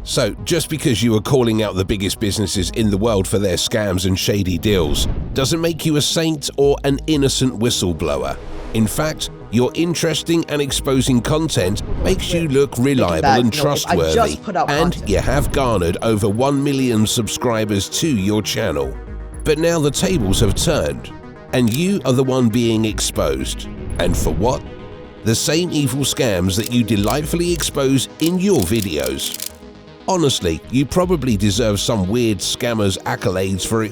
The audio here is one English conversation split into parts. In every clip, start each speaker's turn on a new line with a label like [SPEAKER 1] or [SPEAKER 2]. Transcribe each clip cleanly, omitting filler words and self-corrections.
[SPEAKER 1] So, just because you are calling out the biggest businesses in the world for their scams and shady deals doesn't make you a saint or an innocent whistleblower. In fact, your interesting and exposing content makes you look reliable and trustworthy, and you have garnered over 1 million subscribers to your channel. But now the tables have turned, and you are the one being exposed. And for what? The same evil scams that you delightfully expose in your videos. Honestly, you probably deserve some weird scammer's accolades for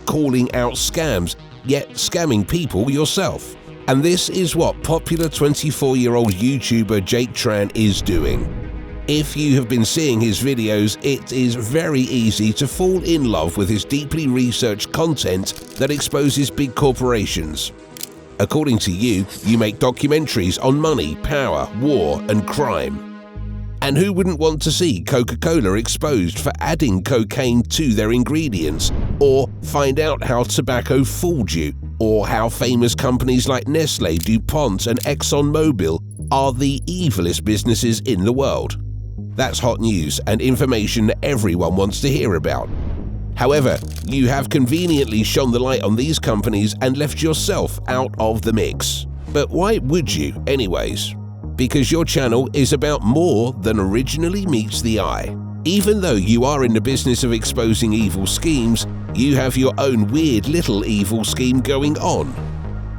[SPEAKER 1] calling out scams, yet scamming people yourself. And this is what popular 24-year-old YouTuber Jake Tran is doing. If you have been seeing his videos, it is very easy to fall in love with his deeply researched content that exposes big corporations. According to you, you make documentaries on money, power, war, and crime. And who wouldn't want to see Coca-Cola exposed for adding cocaine to their ingredients, or find out how tobacco fooled you, or how famous companies like Nestle, DuPont, and ExxonMobil are the evilest businesses in the world? That's hot news and information that everyone wants to hear about. However, you have conveniently shone the light on these companies and left yourself out of the mix. But why would you, anyways? Because your channel is about more than originally meets the eye. Even though you are in the business of exposing evil schemes, you have your own weird little evil scheme going on.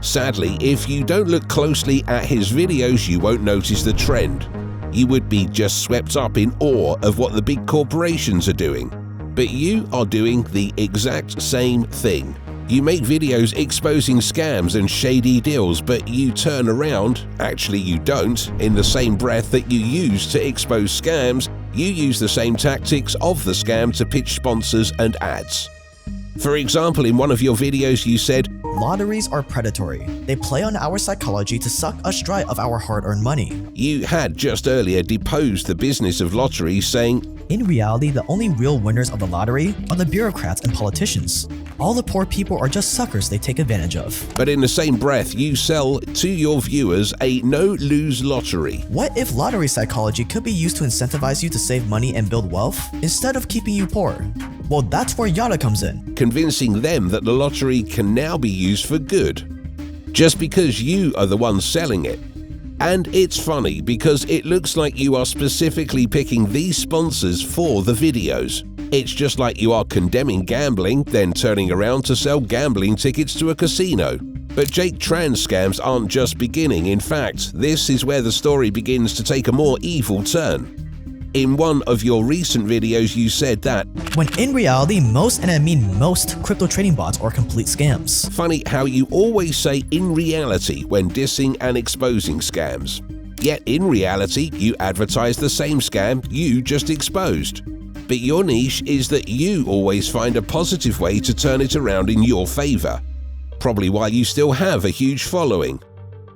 [SPEAKER 1] Sadly, if you don't look closely at his videos, you won't notice the trend. You would be just swept up in awe of what the big corporations are doing. But you are doing the exact same thing. You make videos exposing scams and shady deals, but you turn around, actually you don't, in the same breath that you use to expose scams, you use the same tactics of the scam to pitch sponsors and ads. For example, in one of your videos you said,
[SPEAKER 2] "Lotteries are predatory. They play on our psychology to suck us dry of our hard-earned money."
[SPEAKER 1] You had just earlier deposed the business of lotteries, saying,
[SPEAKER 2] "In reality, the only real winners of the lottery are the bureaucrats and politicians. All the poor people are just suckers they take advantage of."
[SPEAKER 1] But in the same breath, you sell to your viewers a no-lose lottery.
[SPEAKER 2] What if lottery psychology could be used to incentivize you to save money and build wealth, instead of keeping you poor? Well, that's where Yada comes in.
[SPEAKER 1] Convincing them that the lottery can now be used for good, just because you are the one selling it. And it's funny because it looks like you are specifically picking these sponsors for the videos. It's just like you are condemning gambling, then turning around to sell gambling tickets to a casino. But Jake Tran scams aren't just beginning. In fact, this is where the story begins to take a more evil turn. In one of your recent videos, you said that,
[SPEAKER 2] when in reality, most, and I mean most, crypto trading bots are complete scams.
[SPEAKER 1] Funny how you always say "in reality" when dissing and exposing scams. Yet in reality, you advertise the same scam you just exposed. But your niche is that you always find a positive way to turn it around in your favor. Probably why you still have a huge following.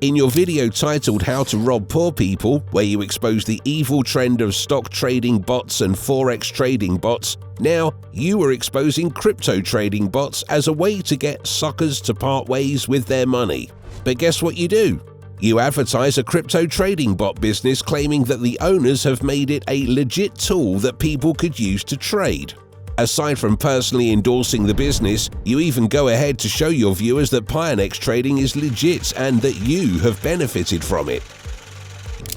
[SPEAKER 1] In your video titled "How to Rob Poor People," where you expose the evil trend of stock trading bots and forex trading bots, now you are exposing crypto trading bots as a way to get suckers to part ways with their money. But guess what you do? You advertise a crypto trading bot business, claiming that the owners have made it a legit tool that people could use to trade. Aside from personally endorsing the business, you even go ahead to show your viewers that Pionex trading is legit and that you have benefited from it.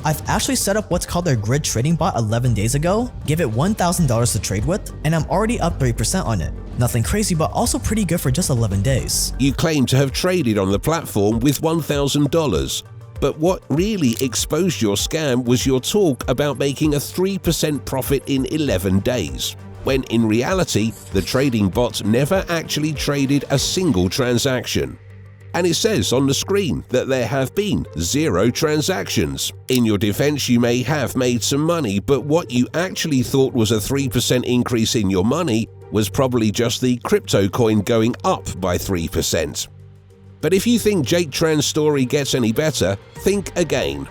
[SPEAKER 2] I've actually set up what's called their grid trading bot 11 days ago, give it $1,000 to trade with, and I'm already up 3% on it. Nothing crazy, but also pretty good for just 11 days.
[SPEAKER 1] You claim to have traded on the platform with $1,000. But what really exposed your scam was your talk about making a 3% profit in 11 days. When in reality, the trading bot never actually traded a single transaction. And it says on the screen that there have been 0 transactions. In your defense, you may have made some money, but what you actually thought was a 3% increase in your money was probably just the crypto coin going up by 3%. But if you think Jake Tran's story gets any better, think again.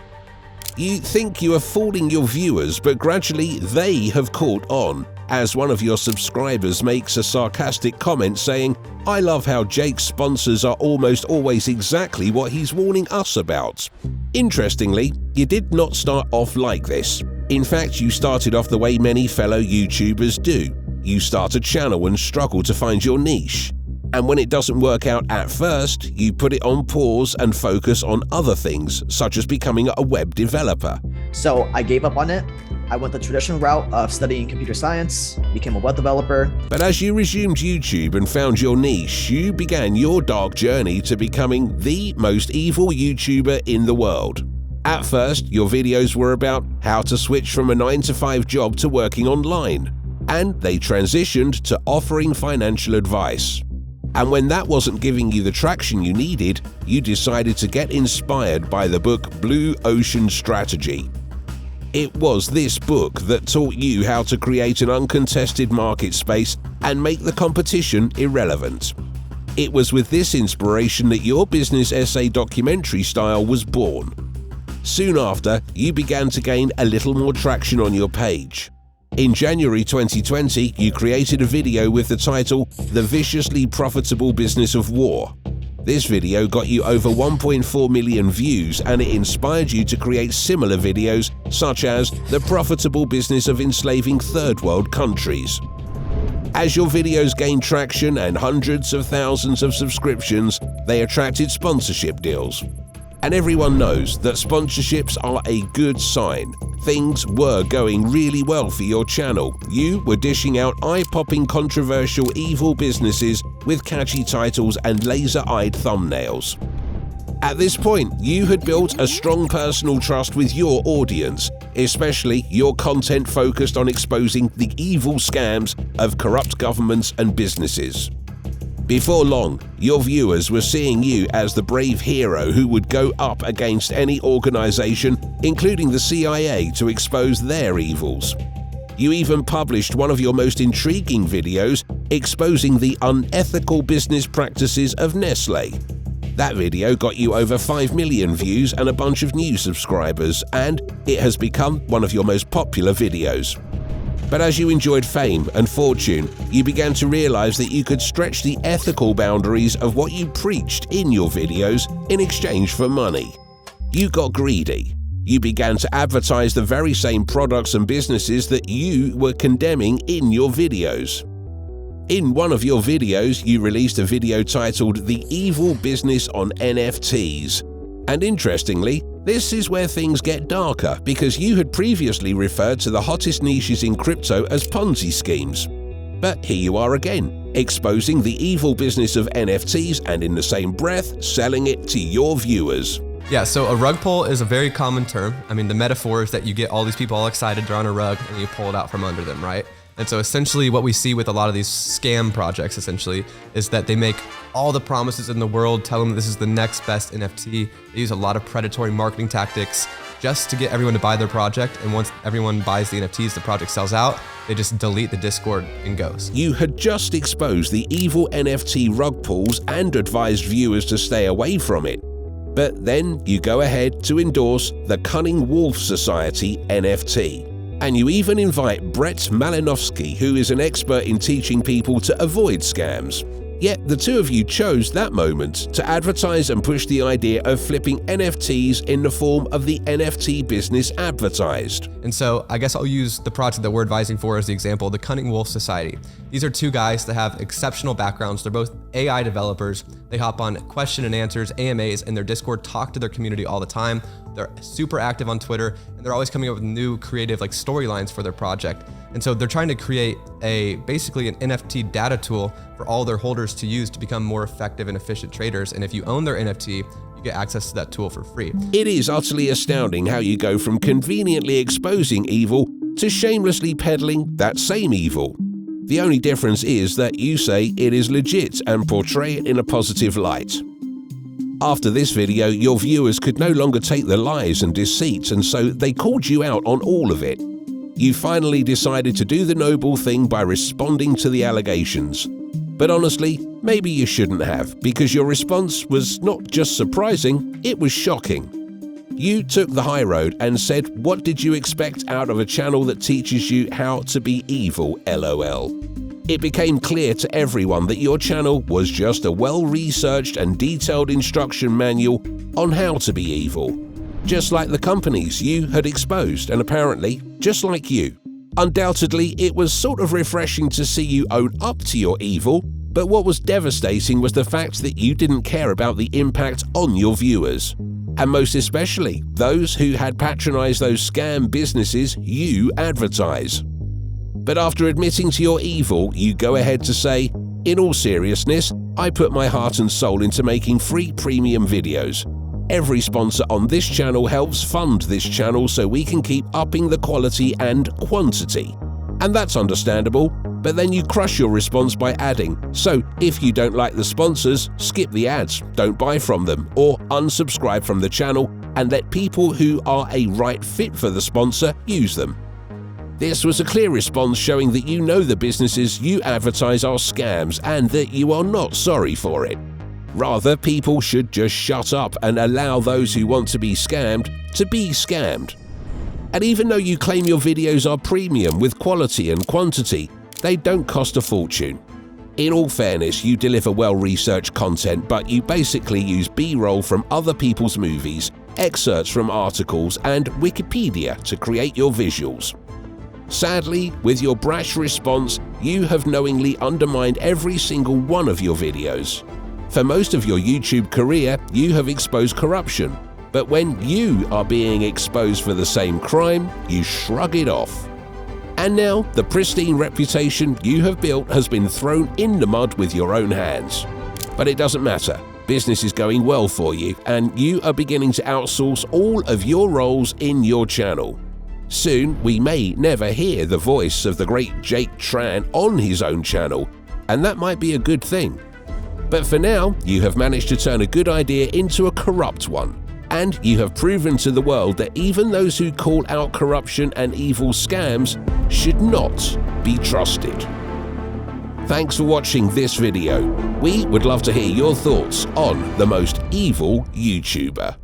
[SPEAKER 1] You think you are fooling your viewers, but gradually they have caught on, as one of your subscribers makes a sarcastic comment saying, "I love how Jake's sponsors are almost always exactly what he's warning us about." Interestingly, you did not start off like this. In fact, you started off the way many fellow YouTubers do. You start a channel and struggle to find your niche. And when it doesn't work out at first, you put it on pause and focus on other things, such as becoming a web developer.
[SPEAKER 2] So I gave up on it. I went the traditional route of studying computer science, became a web developer.
[SPEAKER 1] But as you resumed YouTube and found your niche, you began your dark journey to becoming the most evil YouTuber in the world. At first, your videos were about how to switch from a 9-to-5 job to working online, and they transitioned to offering financial advice. And when that wasn't giving you the traction you needed, you decided to get inspired by the book Blue Ocean Strategy. It was this book that taught you how to create an uncontested market space and make the competition irrelevant. It was with this inspiration that your business essay documentary style was born. Soon after, you began to gain a little more traction on your page. In January 2020, you created a video with the title The Viciously Profitable Business of War. This video got you over 1.4 million views, and it inspired you to create similar videos such as The Profitable Business of Enslaving Third World Countries. As your videos gained traction and hundreds of thousands of subscriptions, they attracted sponsorship deals. And everyone knows that sponsorships are a good sign. Things were going really well for your channel. You were dishing out eye-popping, controversial, evil businesses with catchy titles and laser-eyed thumbnails. At this point, you had built a strong personal trust with your audience, especially your content focused on exposing the evil scams of corrupt governments and businesses. Before long, your viewers were seeing you as the brave hero who would go up against any organization, including the CIA, to expose their evils. You even published one of your most intriguing videos exposing the unethical business practices of Nestle. That video got you over 5 million views and a bunch of new subscribers, and it has become one of your most popular videos. But as you enjoyed fame and fortune, you began to realize that you could stretch the ethical boundaries of what you preached in your videos in exchange for money. You got greedy. You began to advertise the very same products and businesses that you were condemning in your videos. In one of your videos, you released a video titled The Evil Business on NFTs. And interestingly, this is where things get darker, because you had previously referred to the hottest niches in crypto as Ponzi schemes. But here you are again, exposing the evil business of NFTs and in the same breath, selling it to your viewers.
[SPEAKER 3] Yeah, so a rug pull is a very common term. I mean, the metaphor is that you get all these people all excited, they're on a rug, and you pull it out from under them, right? And so essentially what we see with a lot of these scam projects essentially is that they make all the promises in the world, tell them that this is the next best NFT. They use a lot of predatory marketing tactics just to get everyone to buy their project. And once everyone buys the NFTs, the project sells out, they just delete the Discord and goes.
[SPEAKER 1] You had just exposed the evil NFT rug pulls and advised viewers to stay away from it. But then you go ahead to endorse the Cunning Wolf Society NFT. And you even invite Brett Malinowski, who is an expert in teaching people to avoid scams. Yet the two of you chose that moment to advertise and push the idea of flipping NFTs in the form of the NFT business advertised.
[SPEAKER 3] And so I guess I'll use the project that we're advising for as the example, the Cunning Wolf Society. These are two guys that have exceptional backgrounds. They're both AI developers. They hop on question and answers, AMAs, in their Discord, talk to their community all the time. They're super active on Twitter, and they're always coming up with new creative storylines for their project. And so they're trying to create basically an NFT data tool for all their holders to use to become more effective and efficient traders. And if you own their NFT, you get access to that tool for free.
[SPEAKER 1] It is utterly astounding how you go from conveniently exposing evil to shamelessly peddling that same evil. The only difference is that you say it is legit and portray it in a positive light. After this video, your viewers could no longer take the lies and deceit, and so they called you out on all of it. You finally decided to do the noble thing by responding to the allegations. But honestly, maybe you shouldn't have, because your response was not just surprising, it was shocking. You took the high road and said, "What did you expect out of a channel that teaches you how to be evil, LOL?" It became clear to everyone that your channel was just a well-researched and detailed instruction manual on how to be evil. just like the companies you had exposed, and apparently just like you. Undoubtedly, it was sort of refreshing to see you own up to your evil, but what was devastating was the fact that you didn't care about the impact on your viewers, and most especially those who had patronized those scam businesses you advertise. But after admitting to your evil, you go ahead to say, "In all seriousness, I put my heart and soul into making free premium videos. Every sponsor on this channel helps fund this channel so we can keep upping the quality and quantity." And that's understandable, but then you crush your response by adding, "So if you don't like the sponsors, skip the ads, don't buy from them, or unsubscribe from the channel and let people who are a right fit for the sponsor use them." This was a clear response showing that you know the businesses you advertise are scams and that you are not sorry for it. Rather, people should just shut up and allow those who want to be scammed to be scammed. And even though you claim your videos are premium with quality and quantity, they don't cost a fortune. In all fairness, you deliver well-researched content, but you basically use B-roll from other people's movies, excerpts from articles, and Wikipedia to create your visuals. Sadly, with your brash response, you have knowingly undermined every single one of your videos. For most of your YouTube career, you have exposed corruption, but when you are being exposed for the same crime, you shrug it off. And now, the pristine reputation you have built has been thrown in the mud with your own hands. But it doesn't matter. Business is going well for you, and you are beginning to outsource all of your roles in your channel. Soon, we may never hear the voice of the great Jake Tran on his own channel, and that might be a good thing. But for now, you have managed to turn a good idea into a corrupt one, and you have proven to the world that even those who call out corruption and evil scams should not be trusted. Thanks for watching this video. We would love to hear your thoughts on the most evil YouTuber.